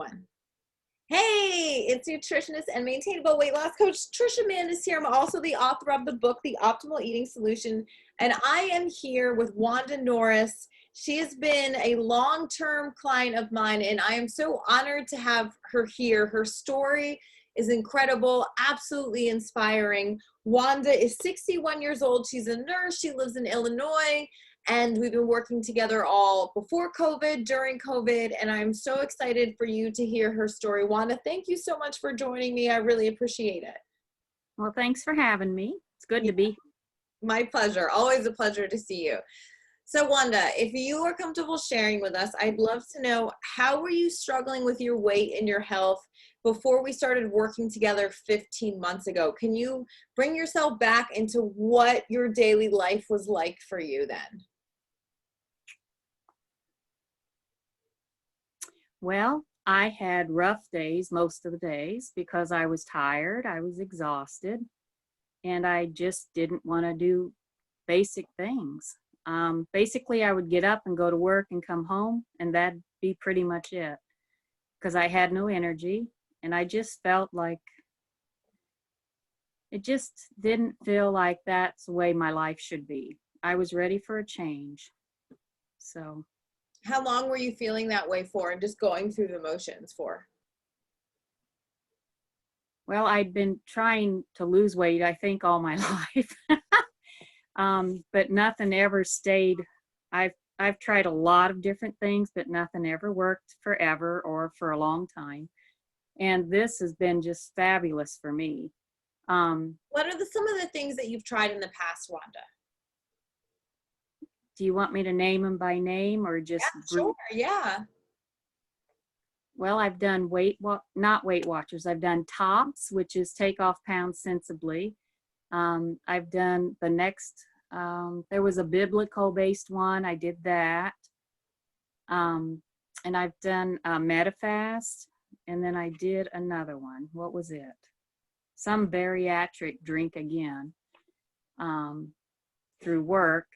One. Hey, it's nutritionist and maintainable weight loss coach Trisha Mandis here. I'm also the author of the book, The Optimal Eating Solution, and I am here with Wanda Norris. She has been a long-term client of mine, and I am so honored to have her here. Her story is incredible, absolutely inspiring. Wanda is 61 years old. She's a nurse. She lives in Illinois. And we've been working together all before COVID, during COVID, and I'm so excited for you to hear her story. Wanda, thank you so much for joining me. I really appreciate it. Well, thanks for having me. It's good to be here. My pleasure. Always a pleasure to see you. So Wanda, if you are comfortable sharing with us, I'd love to know, how were you struggling with your weight and your health before we started working together 15 months ago? Can you bring yourself back into what your daily life was like for you then? Well, I had rough days most of the days because I was tired, I was exhausted, and I just didn't want to do basic things. Basically, I would get up and go to work and come home, and that'd be pretty much it, because I had no energy, and I just felt like it just didn't feel like that's the way my life should be. I was ready for a change. So. How long were you feeling that way for and just going through the motions for? Well, I'd been trying to lose weight, I think, all my life. But nothing ever stayed. I've tried a lot of different things, but nothing ever worked forever or for a long time. And this has been just fabulous for me. What are some of the things that you've tried in the past, Wanda? Do you want me to name them by name or just Sure, yeah. Well, I've done not Weight Watchers. I've done TOPS, which is Take Off Pounds Sensibly. I've done the next, there was a biblical based one. I did that. And I've done MetaFast. And then I did another one. What was it? Some bariatric drink again, through work.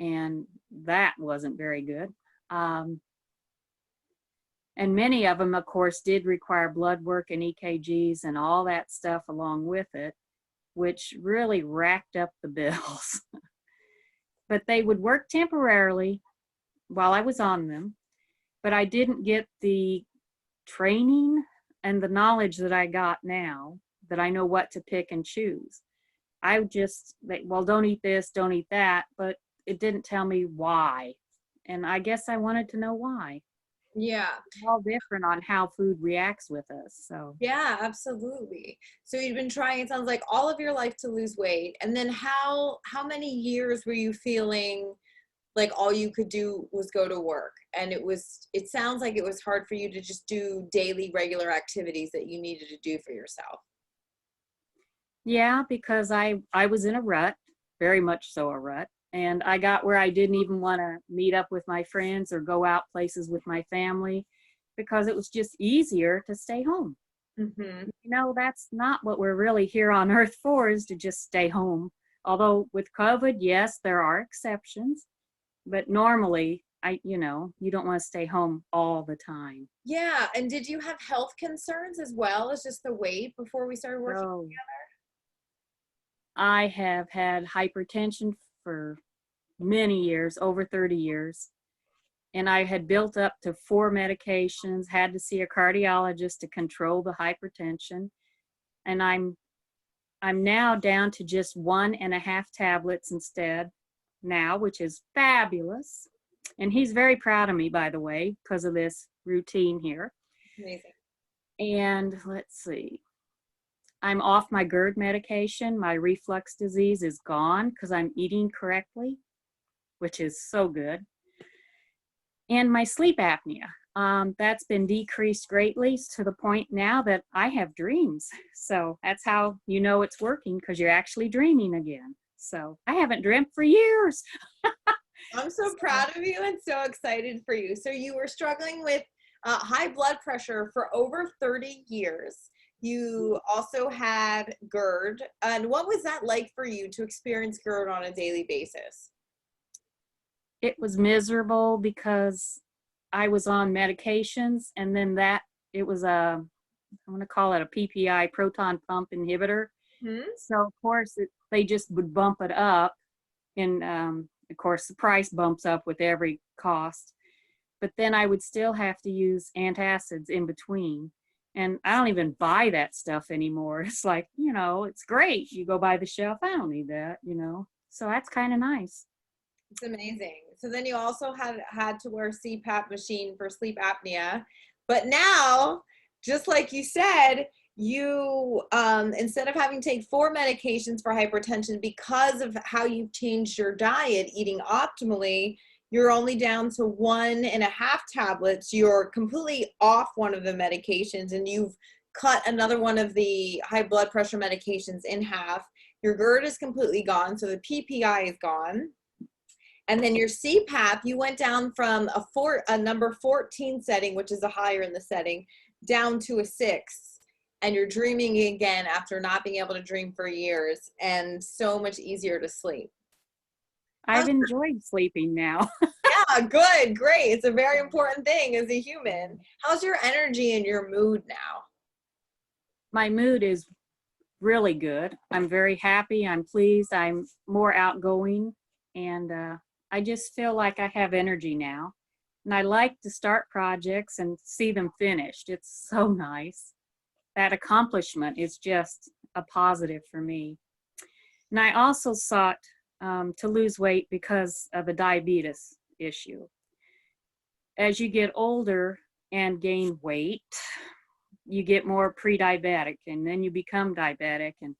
And that wasn't very good. And many of them, of course, did require blood work and EKGs and all that stuff along with it, which really racked up the bills. But they would work temporarily while I was on them, but I didn't get the training and the knowledge that I got now, that I know what to pick and choose. I would just, well, don't eat this, don't eat that, but it didn't tell me why. And I guess I wanted to know why. Yeah. It's all different on how food reacts with us. So yeah, absolutely. So you've been trying, it sounds like, all of your life to lose weight. And then how many years were you feeling like all you could do was go to work? And it sounds like it was hard for you to just do daily regular activities that you needed to do for yourself. yeah, because I was in a rut, very much so a rut. And I got where I didn't even want to meet up with my friends or go out places with my family because it was just easier to stay home. Mm-hmm. You know, that's not what we're really here on earth for, is to just stay home. Although with COVID, yes, there are exceptions, but normally, you don't want to stay home all the time. Yeah. And did you have health concerns as well as just the weight before we started working together? I have had hypertension for many years, over 30 years. And I had built up to 4 medications, had to see a cardiologist to control the hypertension. And I'm now down to just 1.5 tablets instead now, which is fabulous. And he's very proud of me, by the way, because of this routine here. Amazing. And let's see. I'm off my GERD medication. My reflux disease is gone because I'm eating correctly, which is so good. And my sleep apnea, that's been decreased greatly to the point now that I have dreams. So that's how you know it's working, because you're actually dreaming again. So I haven't dreamt for years. I'm so proud of you and so excited for you. So you were struggling with high blood pressure for over 30 years. You also had GERD. And what was that like for you to experience GERD on a daily basis? It was miserable because I was on medications, and then it was I'm going to call it a PPI, proton pump inhibitor. Hmm? So of course they just would bump it up, and of course the price bumps up with every cost. But then I would still have to use antacids in between. And I don't even buy that stuff anymore. It's like, it's great. You go by the shelf. I don't need that, So that's kind of nice. It's amazing. So then you also had to wear CPAP machine for sleep apnea. But now, just like you said, you instead of having to take 4 medications for hypertension because of how you've changed your diet, eating optimally, you're only down to 1.5 tablets. You're completely off one of the medications, and you've cut another one of the high blood pressure medications in half. Your GERD is completely gone, so the PPI is gone. And then your CPAP, you went down from a number 14 setting, which is a higher in the setting, down to a 6. And you're dreaming again after not being able to dream for years, and so much easier to sleep. I've enjoyed sleeping now. Yeah, good, great. It's a very important thing as a human. How's your energy and your mood now? My mood is really good. I'm very happy. I'm pleased. I'm more outgoing. And I just feel like I have energy now. And I like to start projects and see them finished. It's so nice. That accomplishment is just a positive for me. And I also sought to lose weight because of the diabetes issue. As you get older and gain weight, you get more pre-diabetic, and then you become diabetic. And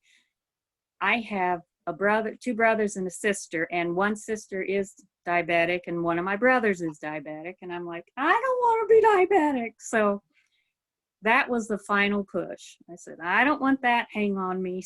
I have a brother, 2 brothers and a sister, and one sister is diabetic and one of my brothers is diabetic. And I'm like, I don't want to be diabetic. So that was the final push. I said, I don't want that hang on me.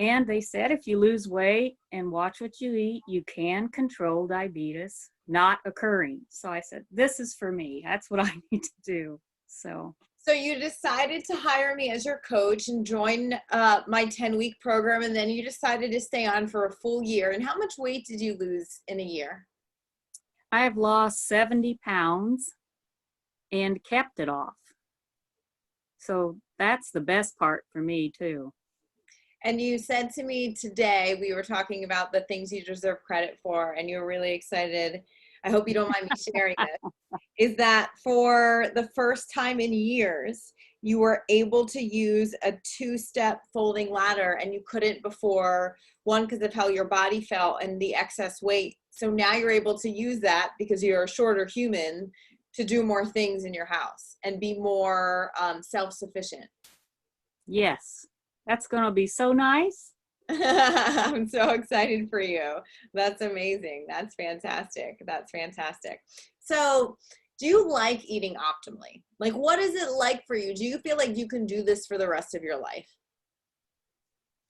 And they said, if you lose weight and watch what you eat, you can control diabetes not occurring. So I said, this is for me. That's what I need to do. So you decided to hire me as your coach and join my 10-week program, and then you decided to stay on for a full year. And how much weight did you lose in a year? I have lost 70 pounds and kept it off. So that's the best part for me too. And you said to me today, we were talking about the things you deserve credit for, and you were really excited. I hope you don't mind me sharing this. Is that for the first time in years, you were able to use a 2-step folding ladder, and you couldn't before, one, because of how your body felt and the excess weight. So now you're able to use that because you're a shorter human to do more things in your house and be more self-sufficient. Yes, that's going to be so nice. I'm so excited for you. That's amazing. That's fantastic. That's fantastic. So, do you like eating optimally? Like, what is it like for you? Do you feel like you can do this for the rest of your life?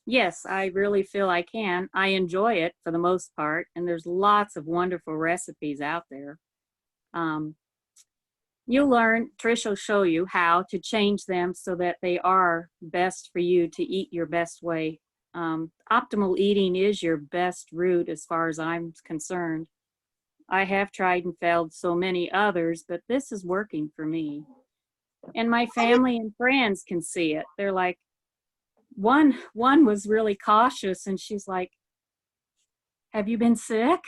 Yes, I really feel I can. I enjoy it for the most part, and there's lots of wonderful recipes out there. You'll learn, Trish will show you how to change them so that they are best for you to eat your best way. Optimal eating is your best route as far as I'm concerned. I have tried and failed so many others, but this is working for me. And my family and friends can see it. They're like, one was really cautious, and she's like, have you been sick?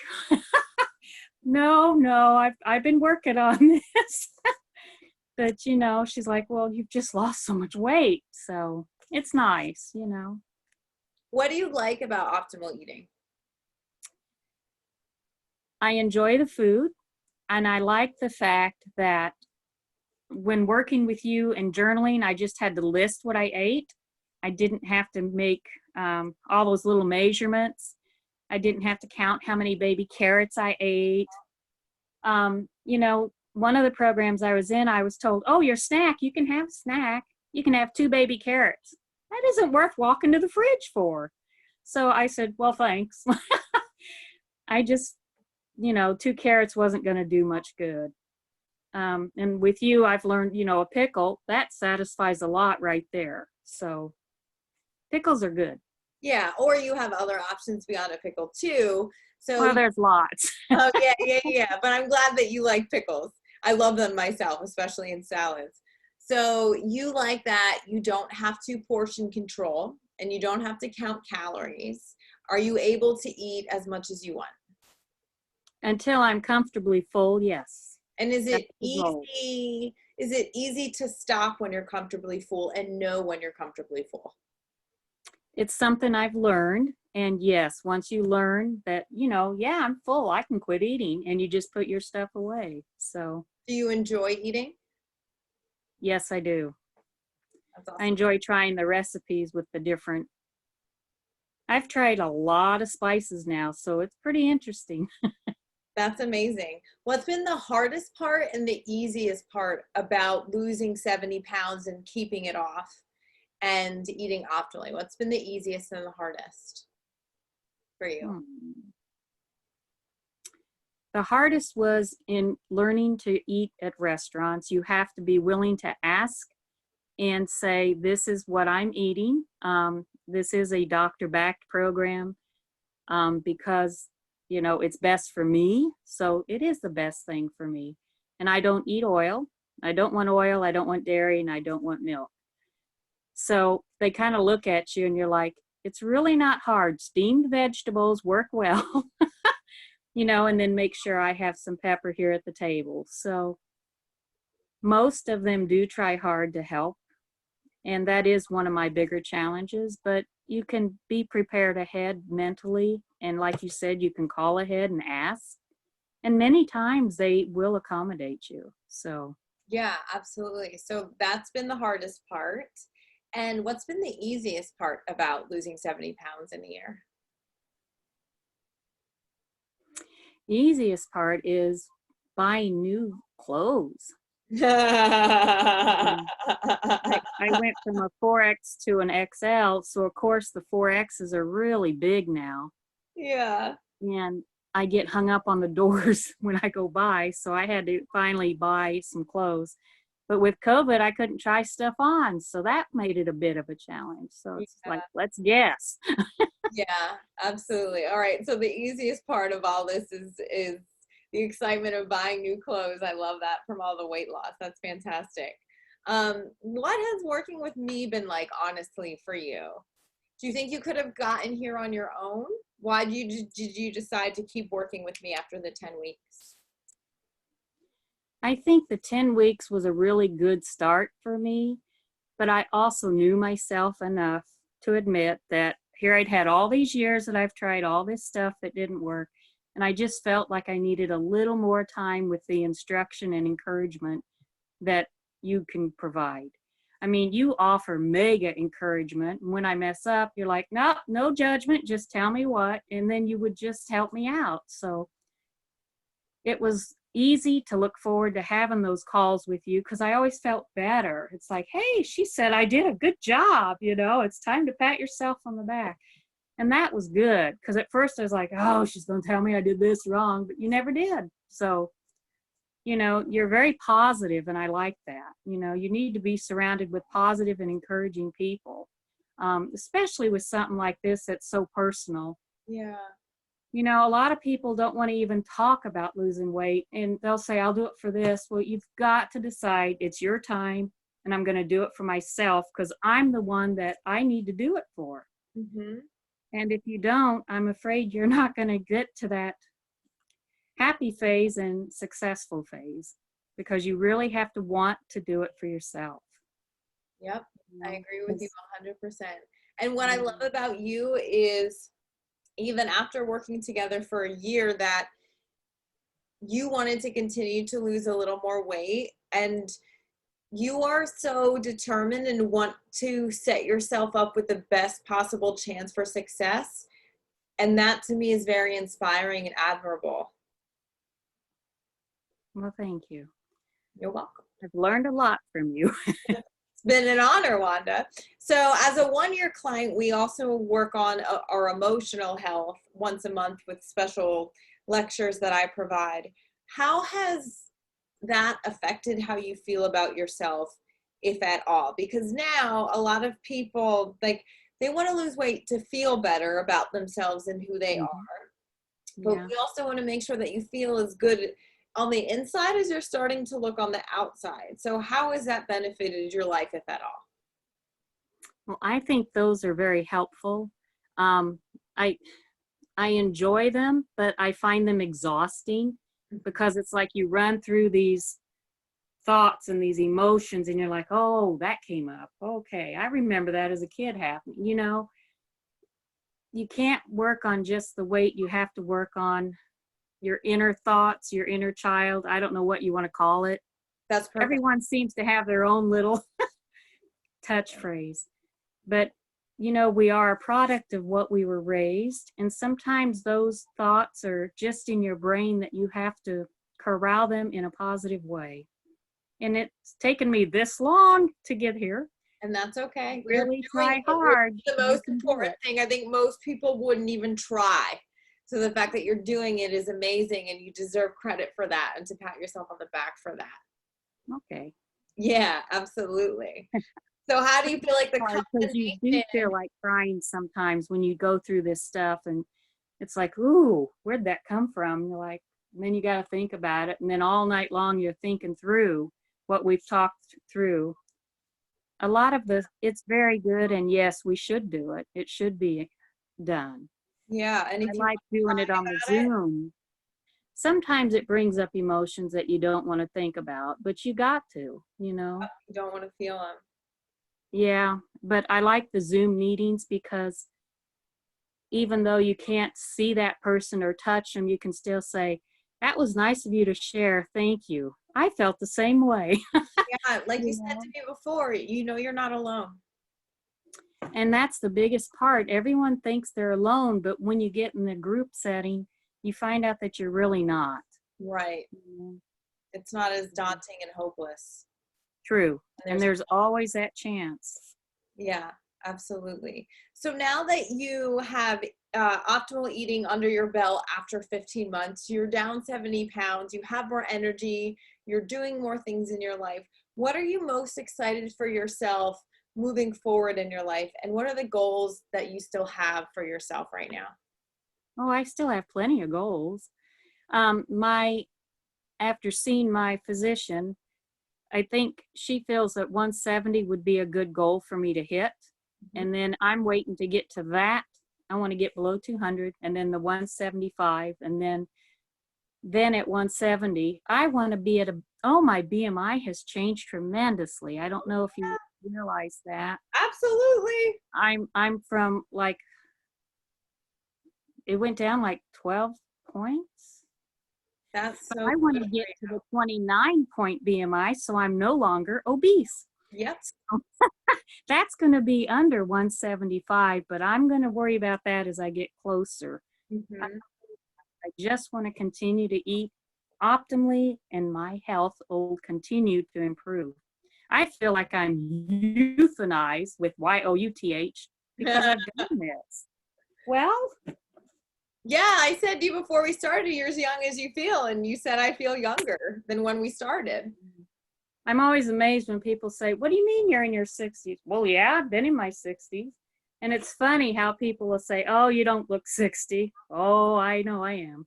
No, I've been working on this. But, she's like, well, you've just lost so much weight. So it's nice. What do you like about optimal eating? I enjoy the food, and I like the fact that when working with you and journaling, I just had to list what I ate. I didn't have to make all those little measurements. I didn't have to count how many baby carrots I ate. One of the programs I was in, I was told, oh, your snack, you can have a snack. You can have 2 baby carrots. That isn't worth walking to the fridge for. So I said, well, thanks. I just, 2 carrots wasn't going to do much good. And with you, I've learned, a pickle, that satisfies a lot right there. So pickles are good. Yeah, or you have other options beyond a pickle too. So, Well, there's lots. oh yeah, yeah, yeah. But I'm glad that you like pickles. I love them myself, especially in salads. So you like that you don't have to portion control and you don't have to count calories. Are you able to eat as much as you want? Until I'm comfortably full, yes. And is That's it the goal. easy? Is it easy to stop when you're comfortably full and know when you're comfortably full? It's something I've learned. And yes, once you learn that, yeah, I'm full, I can quit eating, and you just put your stuff away. So, Do you enjoy eating? yes, I do. That's I awesome. enjoy trying the recipes with the different. I've tried a lot of spices now, so it's pretty interesting. That's amazing. What's been the hardest part and the easiest part about losing 70 pounds and keeping it off and eating optimally? What's been the easiest and the hardest for you? Hmm. The hardest was in learning to eat at restaurants. You have to be willing to ask and say, this is what I'm eating. This is a doctor-backed program because, it's best for me. So it is the best thing for me. And I don't eat oil. I don't want oil. I don't want dairy, and I don't want milk. So they kind of look at you and you're like, it's really not hard. Steamed vegetables work well, and then make sure I have some pepper here at the table. So most of them do try hard to help. And that is one of my bigger challenges, but you can be prepared ahead mentally. And like you said, you can call ahead and ask. And many times they will accommodate you. So Yeah, absolutely. So that's been the hardest part. And what's been the easiest part about losing 70 pounds in a year? the easiest part is buying new clothes. Um, I went from a 4X to an XL. So, of course, the 4Xs are really big now. Yeah. And I get hung up on the doors when I go by. So, I had to finally buy some clothes. But with COVID, I couldn't try stuff on. So, that made it a bit of a challenge. So, it's like, Yeah. let's guess. Yeah, absolutely. All right. So the easiest part of all this is the excitement of buying new clothes. I love that from all the weight loss. That's fantastic. What has working with me been like, honestly, for you? Do you think you could have gotten here on your own? Why did you decide to keep working with me after the 10 weeks? I think the 10 weeks was a really good start for me. But I also knew myself enough to admit that here I'd had all these years that I've tried all this stuff that didn't work. And I just felt like I needed a little more time with the instruction and encouragement that you can provide. I mean, you offer mega encouragement. And when I mess up, you're like, no, no judgment, just tell me what. And then you would just help me out. So it was easy to look forward to having those calls with you because I always felt better. It's like, hey, she said I did a good job. It's time to pat yourself on the back. And that was good because at first I was like, oh, she's going to tell me I did this wrong, but you never did. So, you're very positive, and I like that. You need to be surrounded with positive and encouraging people, especially with something like this that's so personal. Yeah. A lot of people don't want to even talk about losing weight, and they'll say, I'll do it for this. Well, you've got to decide it's your time, and I'm going to do it for myself because I'm the one that I need to do it for. Mm-hmm. And if you don't, I'm afraid you're not going to get to that happy phase and successful phase because you really have to want to do it for yourself. Yep. I You agree with you Because 100%. And what I love about you is even after working together for a year that you wanted to continue to lose a little more weight and you are so determined and want to set yourself up with the best possible chance for success. And that to me is very inspiring and admirable. Well, thank you. You're welcome. I've learned a lot from you. It's been an honor, Wanda. So as a one-year client, we also work on our emotional health once a month with special lectures that I provide. How has that affected how you feel about yourself, if at all? Because now a lot of people, like, they want to lose weight to feel better about themselves and who they Mhm. are. But Yeah. we also want to make sure that you feel as good on the inside as you're starting to look on the outside. So how has that benefited your life, if at all? Well, I think those are very helpful. Um, I I enjoy them, but I find them exhausting because it's like you run through these thoughts and these emotions and you're like, oh, that came up. Okay, I remember that as a kid happening. You can't work on just the weight. You have to work on your inner thoughts, your inner child. I don't know what you want to call it. That's perfect. Everyone seems to have their own little touch phrase. But, we are a product of what we were raised. And sometimes those thoughts are just in your brain that you have to corral them in a positive way. And it's taken me this long to get here. And that's okay. You're Really doing try it, which hard. is the You most can do important it. thing. I think most people wouldn't even try. So the fact that you're doing it is amazing, and you deserve credit for that and to pat yourself on the back for that. Okay. Yeah, absolutely. So how do you feel like the Hard because you do feel combination? like crying sometimes when you go through this stuff, and it's like, ooh, where'd that come from? You're like, and then you got to think about it, and then all night long you're thinking through what we've talked through. A lot of it's very good, and yes, we should do it. It should be done. Yeah, and I if you like doing it on the want it, Zoom. Sometimes it brings up emotions that you don't want to think about, but you got to. you don't want to feel them. Yeah, but I like the Zoom meetings because even though you can't see that person or touch them, you can still say, that was nice of you to share. Thank you. I felt the same way. Yeah, like you You said know? to me before, you're not alone. And that's the biggest part. Everyone thinks they're alone, but when you get in the group setting, you find out that you're really not. Right. Mhm. It's not as daunting and hopeless. True. And And there's there's always that chance. Yeah, absolutely. So now that you have optimal eating under your belt after 15 months, you're down 70 pounds, you have more energy, you're doing more things in your life. What are you most excited for yourself moving forward in your life? And what are the goals that you still have for yourself right now? Oh, I still have plenty of goals. My After seeing my physician, I think she feels that 170 would be a good goal for me to hit. Mhm. And then I'm waiting to get to that. I want to get below 200 and then the 175. And then at 170, I want to be my BMI has changed tremendously. I don't know if you realize that. Absolutely. I'm from like, it went down like 12 points. That's But so I want good to for get you. to the 29-point BMI so I'm no longer obese. Yep. That's going to be under 175, but I'm going to worry about that as I get closer. I Hmm. I just want to continue to eat optimally, and my health will continue to improve. I feel like I'm euthanized with YOUTH because I've done this. Well, Yeah, I said to you before we started, you're as young as you feel, and you said I feel younger than when we started. I'm always amazed when people say, what do you mean you're in your 60s? Well, yeah, I've been in my 60s. And it's funny how people will say, oh, you don't look 60. Oh, I know I am.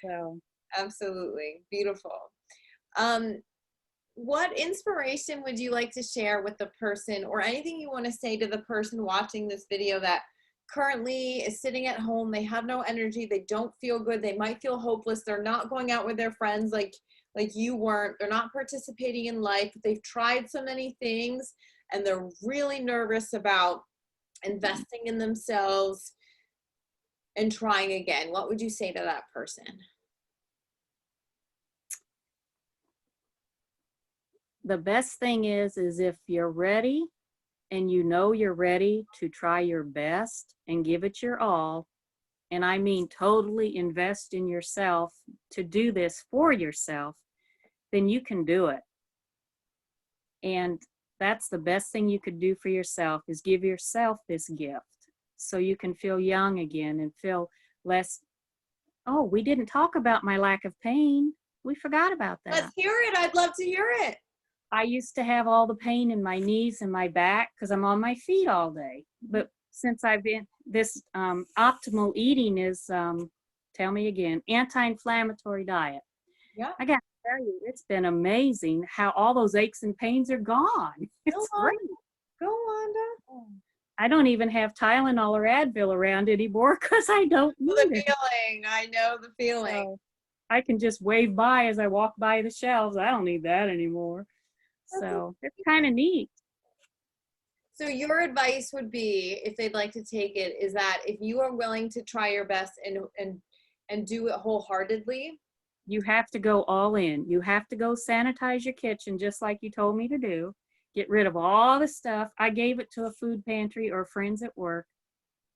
So, Absolutely. Beautiful. Um, what inspiration would you like to share with the person, or anything you want to say to the person watching this video that currently is sitting at home? They have no energy, they don't feel good, they might feel hopeless, they're not going out with their friends like you weren't, they're not participating in life, they've tried so many things and they're really nervous about investing in themselves and trying again. What would you say to that person? the best thing is if you're ready and you know you're ready to try your best and give it your all, and I mean totally invest in yourself to do this for yourself, then you can do it. And that's the best thing you could do for yourself, is give yourself this gift so you can feel young again and feel less, oh, we didn't talk about my lack of pain. We forgot about Let's that. hear it. I'd love to hear it. I used to have all the pain in my knees and my back because I'm on my feet all day. But since I've been, this optimal eating is, tell me again, anti-inflammatory diet. Yeah. I got to tell you, it's been amazing how all those aches and pains are gone. Go It's on. great. Go, Wanda. I don't even have Tylenol or Advil around anymore because I don't I know the need it. feeling. I know the feeling. So I can just wave by as I walk by the shelves. I don't need that anymore. So it's kind of neat. So your advice would be, if they'd like to take it, is that if you are willing to try your best and do it wholeheartedly. You have to go all in. You have to go sanitize your kitchen just like you told me to do. Get rid of all the stuff. I gave it to a food pantry or friends at work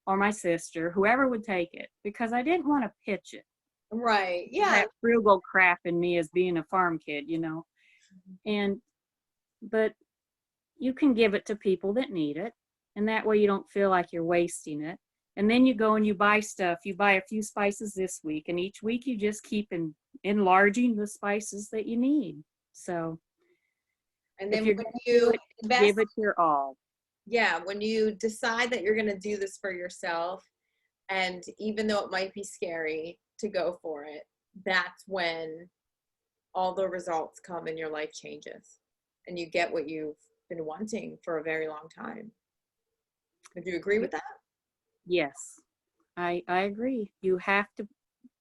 or my sister, whoever would take it, because I didn't want to pitch it. Right. Yeah. That frugal crap in me as being a farm kid, you know. But you can give it to people that need it, and that way you don't feel like you're wasting it. And then you go and you buy stuff. You buy a few spices this week, and each week you just keep enlarging the spices that you need. So, and then when you invest, give it your all. Yeah, when you decide that you're going to do this for yourself, and even though it might be scary to go for it, that's when all the results come and your life changes and you get what you've been wanting for a very long time. Would you agree with that? Yes, I agree. You have to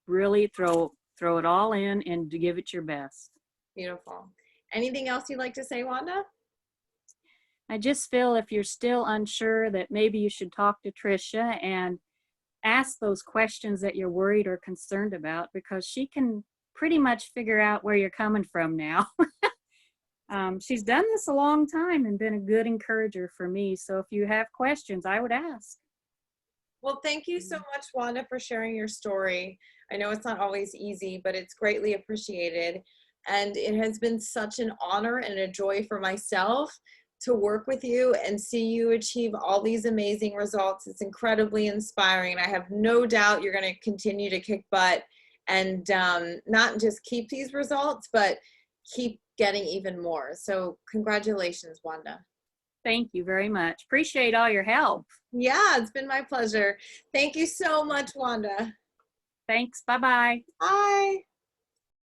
really throw it all in and to give it your best. Beautiful. Anything else you'd like to say, Wanda? I just feel if you're still unsure that maybe you should talk to Tricia and ask those questions that you're worried or concerned about, because she can pretty much figure out where you're coming from now. She's done this a long time and been a good encourager for me. So if you have questions, I would ask. Well, thank you so much, Wanda, for sharing your story. I know it's not always easy, but it's greatly appreciated. And it has been such an honor and a joy for myself to work with you and see you achieve all these amazing results. It's incredibly inspiring. And I have no doubt you're going to continue to kick butt and not just keep these results, but keep getting even more. So congratulations, Wanda. Thank you very much. Appreciate all your help. Yeah, it's been my pleasure. Thank you so much, Wanda. Thanks. Bye-bye. Bye.